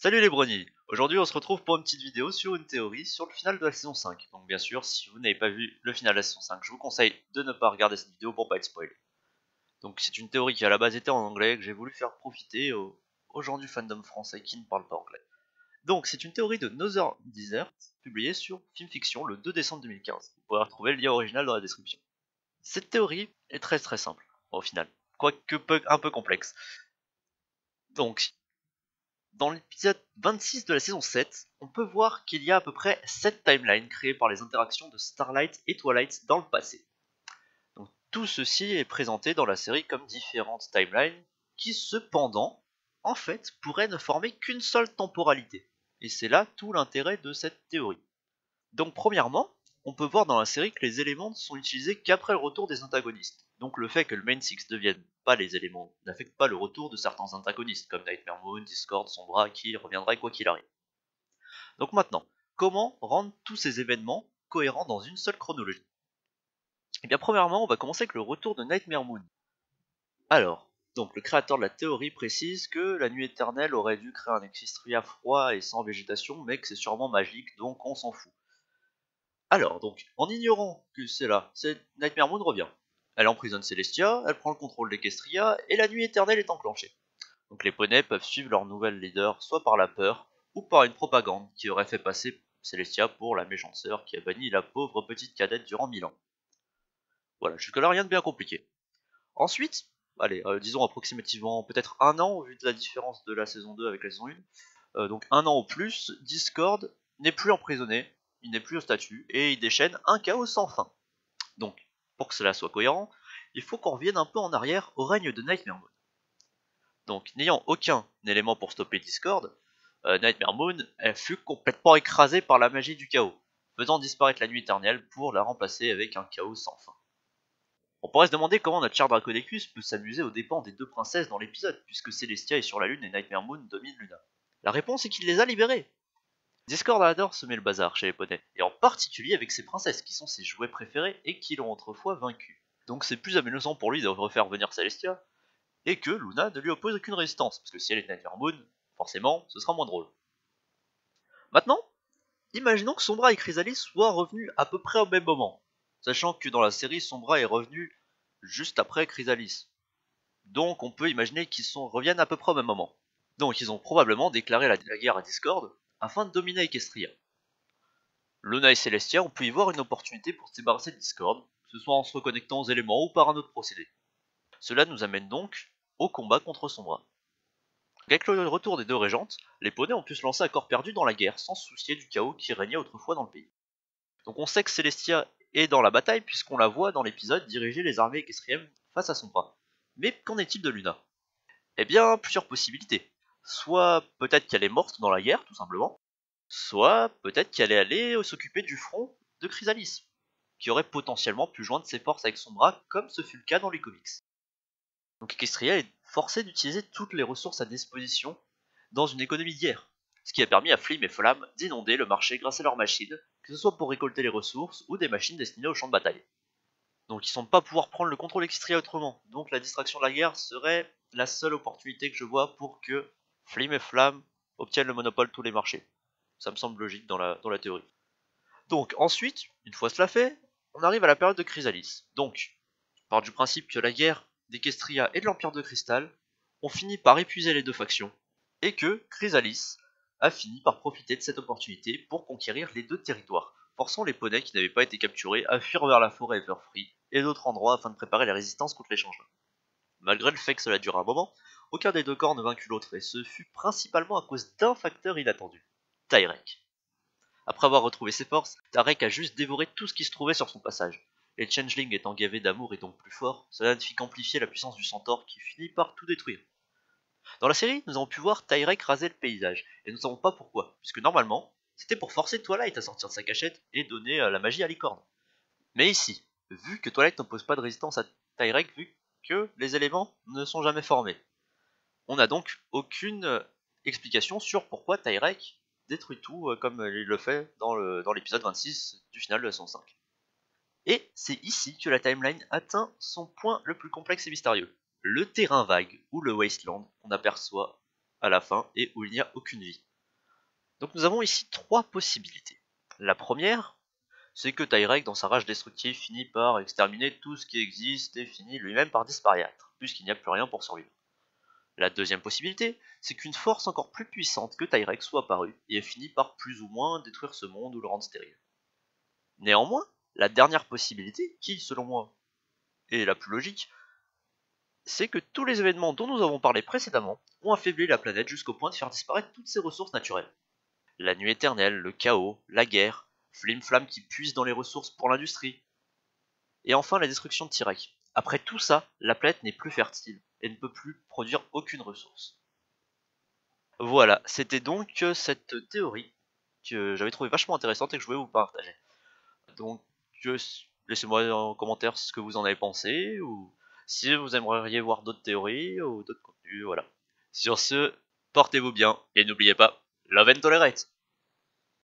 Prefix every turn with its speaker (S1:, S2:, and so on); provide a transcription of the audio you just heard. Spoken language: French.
S1: Salut les brownies. Aujourd'hui on se retrouve pour une petite vidéo sur une théorie sur le final de la saison 5. Donc bien sûr, si vous n'avez pas vu le final de la saison 5, je vous conseille de ne pas regarder cette vidéo pour pas être spoilé. Donc c'est une théorie qui à la base était en anglais, que j'ai voulu faire profiter aux gens du fandom français qui ne parlent pas anglais. Donc c'est une théorie de Northern Desert, publiée sur Film Fiction le 2 décembre 2015. Vous pourrez retrouver le lien original dans la description. Cette théorie est très simple, au final, quoique un peu complexe. Donc, dans l'épisode 26 de la saison 7, on peut voir qu'il y a à peu près 7 timelines créées par les interactions de Starlight et Twilight dans le passé. Donc, tout ceci est présenté dans la série comme différentes timelines qui cependant, en fait, pourraient ne former qu'une seule temporalité. Et c'est là tout l'intérêt de cette théorie. Donc premièrement, on peut voir dans la série que les éléments ne sont utilisés qu'après le retour des antagonistes. Donc le fait que le Main Six ne devienne pas les éléments n'affecte pas le retour de certains antagonistes, comme Nightmare Moon, Discord, Sombra, qui reviendraient quoi qu'il arrive. Donc maintenant, comment rendre tous ces événements cohérents dans une seule chronologie? Eh bien premièrement, on va commencer avec le retour de Nightmare Moon. Alors, donc le créateur de la théorie précise que la nuit éternelle aurait dû créer un Existria froid et sans végétation, mais que c'est sûrement magique, donc on s'en fout. Alors, donc, en ignorant que c'est là, Nightmare Moon revient. Elle emprisonne Celestia, elle prend le contrôle d'Equestria, et la nuit éternelle est enclenchée. Donc les poneys peuvent suivre leur nouvel leader soit par la peur, ou par une propagande qui aurait fait passer Celestia pour la méchante sœur qui a banni la pauvre petite cadette durant 1000 ans. Voilà, jusque-là rien de bien compliqué. Ensuite, allez, disons approximativement peut-être un an, au vu de la différence de la saison 2 avec la saison 1, donc un an au plus, Discord n'est plus emprisonné, il n'est plus au statut, et il déchaîne un chaos sans fin. Donc, pour que cela soit cohérent, il faut qu'on revienne un peu en arrière au règne de Nightmare Moon. Donc, n'ayant aucun élément pour stopper Discord, Nightmare Moon elle fut complètement écrasée par la magie du chaos, faisant disparaître la nuit éternelle pour la remplacer avec un chaos sans fin. On pourrait se demander comment notre cher Dracodecus peut s'amuser aux dépens des deux princesses dans l'épisode, puisque Celestia est sur la lune et Nightmare Moon domine Luna. La réponse est qu'il les a libérées. Discord adore semer le bazar chez les poneys, et en particulier avec ses princesses, qui sont ses jouets préférés et qui l'ont autrefois vaincu. Donc c'est plus amusant pour lui de refaire venir Celestia, et que Luna ne lui oppose aucune résistance, parce que si elle est Nightmare Moon, forcément, ce sera moins drôle. Maintenant, imaginons que Sombra et Chrysalis soient revenus à peu près au même moment, sachant que dans la série, Sombra est revenu juste après Chrysalis. Donc on peut imaginer qu'ils reviennent à peu près au même moment. Donc ils ont probablement déclaré la guerre à Discord afin de dominer Equestria. Luna et Celestia ont pu y voir une opportunité pour se débarrasser de Discord, que ce soit en se reconnectant aux éléments ou par un autre procédé. Cela nous amène donc au combat contre Sombra. Avec le retour des deux régentes, les poneys ont pu se lancer à corps perdu dans la guerre sans se soucier du chaos qui régnait autrefois dans le pays. Donc on sait que Celestia est dans la bataille puisqu'on la voit dans l'épisode diriger les armées équestriennes face à Sombra. Mais qu'en est-il de Luna? Eh bien, plusieurs possibilités. Soit peut-être qu'elle est morte dans la guerre, tout simplement, soit peut-être qu'elle est allée s'occuper du front de Chrysalis, qui aurait potentiellement pu joindre ses forces avec Sombra, comme ce fut le cas dans les comics. Donc Equestria est forcé d'utiliser toutes les ressources à disposition dans une économie d'hier, ce qui a permis à Flim et Flamme d'inonder le marché grâce à leurs machines, que ce soit pour récolter les ressources ou des machines destinées au champ de bataille. Donc ils semblent pas pouvoir prendre le contrôle d'Equestria autrement, donc la distraction de la guerre serait la seule opportunité que je vois pour que Flim et Flamme obtiennent le monopole de tous les marchés. Ça me semble logique dans la théorie. Donc ensuite, une fois cela fait, on arrive à la période de Chrysalis. Donc, on part du principe que la guerre d'Equestria et de l'Empire de Cristal ont fini par épuiser les deux factions, et que Chrysalis a fini par profiter de cette opportunité pour conquérir les deux territoires, forçant les poneys qui n'avaient pas été capturés à fuir vers la forêt Everfree et d'autres endroits afin de préparer la résistance contre les changelins. Malgré le fait que cela dure un moment, aucun des deux corps ne vaincut l'autre, et ce fut principalement à cause d'un facteur inattendu, Tyrek. Après avoir retrouvé ses forces, Tyrek a juste dévoré tout ce qui se trouvait sur son passage. Les changelings étant gavés d'amour et donc plus forts, cela ne fit qu'amplifier la puissance du centaure qui finit par tout détruire. Dans la série, nous avons pu voir Tyrek raser le paysage, et nous ne savons pas pourquoi, puisque normalement, c'était pour forcer Twilight à sortir de sa cachette et donner la magie à licorne. Mais ici, vu que Twilight n'oppose pas de résistance à Tyrek, vu que les éléments ne sont jamais formés, on n'a donc aucune explication sur pourquoi Tyrek détruit tout comme il le fait dans l'épisode 26 du final de la saison 5. Et c'est ici que la timeline atteint son point le plus complexe et mystérieux. Le terrain vague, ou le wasteland, qu'on aperçoit à la fin et où il n'y a aucune vie. Donc nous avons ici 3 possibilités. La première, c'est que Tyrek, dans sa rage destructive, finit par exterminer tout ce qui existe et finit lui-même par disparaître, puisqu'il n'y a plus rien pour survivre. La deuxième possibilité, c'est qu'une force encore plus puissante que Tyrek soit apparue et ait fini par plus ou moins détruire ce monde ou le rendre stérile. Néanmoins, la dernière possibilité, qui selon moi est la plus logique, c'est que tous les événements dont nous avons parlé précédemment ont affaibli la planète jusqu'au point de faire disparaître toutes ses ressources naturelles. La nuit éternelle, le chaos, la guerre, Flim-Flam qui puise dans les ressources pour l'industrie, et enfin la destruction de Tyrek. Après tout ça, la planète n'est plus fertile et ne peut plus produire aucune ressource. Voilà, c'était donc cette théorie que j'avais trouvé vachement intéressante et que je voulais vous partager. Donc laissez-moi en commentaire ce que vous en avez pensé, ou si vous aimeriez voir d'autres théories ou d'autres contenus, voilà. Sur ce, portez-vous bien et n'oubliez pas, love and tolerate!